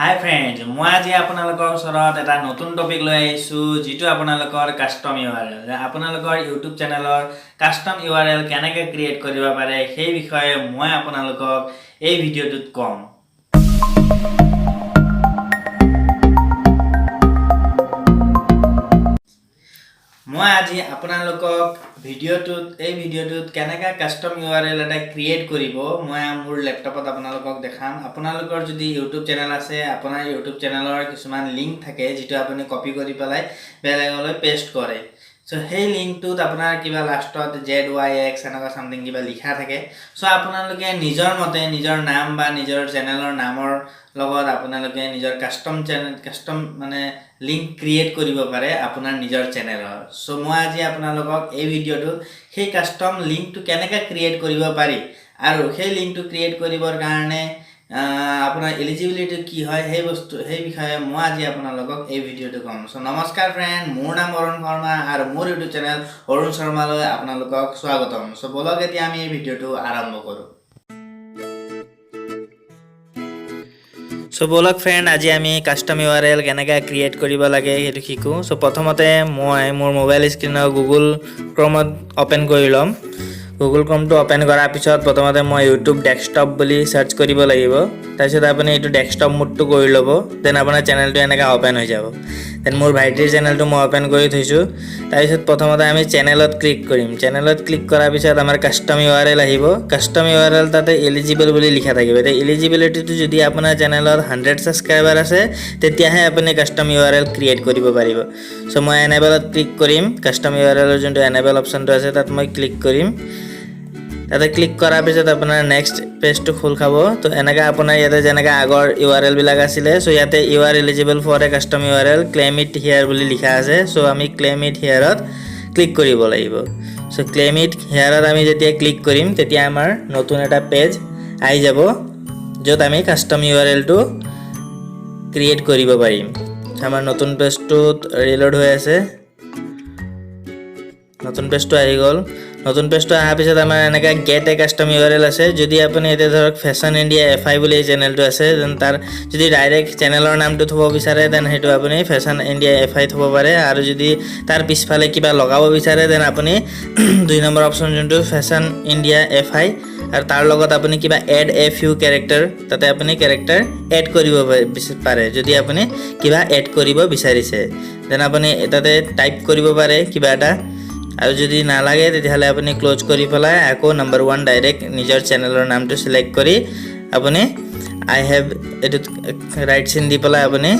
Hi friends, মই আজি আপোনালোকৰ ওচৰত এটা নতুন টপিক লৈ আহিছো যেটো আপোনালোকৰ কাস্টম URL আপোনালোকৰ YouTube চেনেলৰ কাস্টম URL কেনেকৈ ক্ৰিয়েট কৰিব পাৰে সেই বিষয়ে মই আপোনালোকক এই ভিডিঅ'টোত কম। মই আজি আপোনালোকক এই ভিডিঅ'টোত কেনেকৈ কাস্টম URL এটা ক্ৰিয়েট কৰিব মই মোৰ ল্যাপটপত আপোনালোকক দেখাম। আপোনালোকৰ যদি YouTube চেনেল আছে আপোনাৰ YouTube চেনেলৰ কিছুমান লিংক থাকে যেটো আপুনি কপি কৰি পেলাই বেলেগলৈ পেষ্ট কৰে। সো সেই লিংকটোত আপোনাৰ কিবা লাষ্টত ZYX এনেকুৱা সামথিং কিবা লিখা থাকে। সো আপোনালোকে নিজৰ মতে নিজৰ নাম বা নিজৰ চেনেলৰ নামৰ লগত আপোনালোকে নিজৰ কাস্টম মানে লিংক ক্ৰিয়েট কৰিব পাৰে আপোনাৰ নিজৰ চেনেলৰ। সো মই আজি আপোনালোকক এই ভিডিঅ'টো সেই কাস্টম লিংকটো কেনেকৈ ক্ৰিয়েট কৰিব পাৰি আৰু সেই লিংকটো ক্ৰিয়েট কৰিবৰ কাৰণে আপোনাৰ এলিজিবিলিটি কি হয় সেই বিষয়ে মই আজি আপোনালোকক এই ভিডিঅ'টো কম। সো নমস্কাৰ ফ্ৰেন্ড, মোৰ নাম অৰুণ শৰ্মা আৰু মোৰ ইউটিউব চেনেল অৰুণ শৰ্মালৈ আপোনালোকক স্বাগতম। সো বলক এতিয়া আমি এই ভিডিঅ'টো আৰম্ভ কৰোঁ। সো বলক ফ্ৰেন্ড, আজি আমি কাস্টম URL কেনেকৈ ক্ৰিয়েট কৰিব লাগে সেইটো শিকো। সো প্ৰথমতে মই মোৰ মোবাইল স্ক্ৰিনৰ গুগল ক্ৰমত ওপেন কৰি ল'ম। গুগল ক্ৰমটো ওপেন কৰাৰ পিছত প্ৰথমতে মই ইউটিউব ডেস্কটপ বুলি সাৰ্চ কৰিব লাগিব। তাৰপিছত আপুনি এইটো ডেস্কটপ মোডটো কৰি ল'ব। দেন আপোনাৰ চেনেলটো এনেকৈ ওপেন হৈ যাব। দেন মোৰ ভাইটিৰ চেনেলটো মই ওপেন কৰি থৈছোঁ। তাৰপিছত প্ৰথমতে আমি চেনেলত ক্লিক কৰিম। চেনেলত ক্লিক কৰাৰ পিছত আমাৰ কাস্টম URL আহিব। কাস্টম URL তাতে এলিজিবল বুলি লিখা থাকিব। এই এলিজিবিলিটিটো যদি আপোনাৰ চেনেলত 100 সাবস্ক্ৰাইবাৰ আছে তেতিয়াহে আপুনি কাস্টম URL ক্ৰিয়েট কৰিব পাৰিব। সো মই এনেবলত ক্লিক কৰিম। কাস্টম URLৰ যোনটো এনেবল অপচনটো আছে তাত মই ক্লিক কৰিম। তাতে ক্লিক কৰাৰ পিছত আপোনাৰ নেক্সট পেজটো খোল খাব। তো এনেকৈ আপোনাৰ ইয়াতে যেনেকৈ আগৰ URL বিলাক আছিলে সো ইয়াতে you are eligible for a custom URL claim it here বুলি লিখা আছে। সো আমি ক্লেইম ইট হিয়াৰত ক্লিক কৰিব লাগিব। সো ক্লেইম ইট হিয়াৰত আমি যেতিয়া ক্লিক কৰিম তেতিয়া আমাৰ নতুন এটা পেজ আহি যাব য'ত আমি কাস্টম URLটো ক্ৰিয়েট কৰিব পাৰিম। আমাৰ নতুন পেজটোত ৰিলোড হৈ আছে। নতুন পেজটো আহি গ'ল। নতুন পেজটো অহাৰ পিছত আমাৰ এনেকৈ গেট এ কাস্টম URL আছে। যদি আপুনি এতিয়া ধৰক ফেশ্বন ইণ্ডিয়া FI বুলি চেনেলটো আছে দেন তাৰ যদি ডাইৰেক্ট চেনেলৰ নামটো থ'ব বিচাৰে দেন সেইটো আপুনি ফেশ্বন ইণ্ডিয়া FI থ'ব পাৰে। আৰু যদি তাৰ পিছফালে কিবা লগাব বিচাৰে দেন আপুনি 2 নম্বৰ অপশ্যন যোনটো ফেশ্বন ইণ্ডিয়া FI আৰু তাৰ লগত আপুনি কিবা এড এ ফিউ কেৰেক্টাৰ তাতে আপুনি কেৰেক্টাৰ এড কৰিব পাৰে। যদি আপুনি কিবা এড কৰিব বিচাৰিছে দেন আপুনি তাতে টাইপ কৰিব পাৰে কিবা এটা। আৰু যদি নালাগে তেতিয়াহ'লে আপুনি ক্লোজ কৰি পেলাই আকৌ নম্বৰ 1 ডাইৰেক্ট নিজৰ চেনেলৰ নামটো সিলেক্ট কৰি আপুনি আই হেভ এটো ৰাইট চিন দি পেলাই আপুনি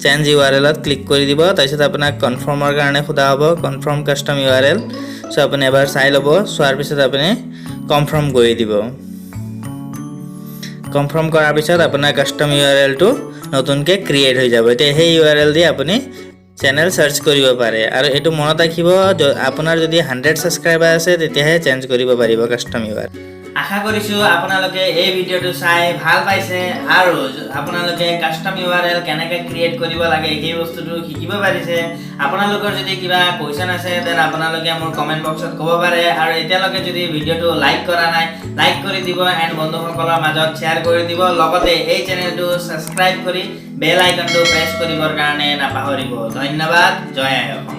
চেঞ্জ URLত ক্লিক কৰি দিব। তাৰপিছত আপোনাক কনফাৰ্মৰ কাৰণে খোদা হ'ব কনফাৰ্ম কাস্টম URL। সো আপুনি এবাৰ চাই ল'ব। চোৱাৰ পিছত আপুনি কনফাৰ্ম কৰি দিব। কনফাৰ্ম কৰাৰ পিছত আপোনাৰ কাস্টম URLটো নতুনকৈ ক্ৰিয়েট হৈ যাব। এতিয়া সেই URL দি আপুনি চেনেল সাৰ্চ কৰিব পাৰে। আৰু এইটো মনত ৰাখিব আপোনাৰ যদি 100 সাবস্ক্ৰাইবাৰ আছে তেতিয়াহে চেঞ্জ কৰিব পাৰিব কাস্টম URL। আশা কৰিছোঁ আপোনালোকে এই ভিডিঅ'টো চাই ভাল পাইছে আৰু আপোনালোকে কাস্টম URL কেনেকৈ ক্ৰিয়েট কৰিব লাগে সেই বস্তুটো শিকিব পাৰিছে। আপোনালোকৰ যদি কিবা কোৱেশ্চন আছে দেন আপোনালোকে মোৰ কমেণ্ট বক্সত ক'ব পাৰে। আৰু এতিয়ালৈকে যদি ভিডিঅ'টো লাইক কৰা নাই লাইক কৰি দিব এণ্ড বন্ধুসকলৰ মাজত শ্বেয়াৰ কৰি দিব। লগতে এই চেনেলটো ছাবস্ক্ৰাইব কৰি বেল আইকনটো প্ৰেছ কৰিবৰ কাৰণে নাপাহৰিব। ধন্যবাদ। জয় আই অসম।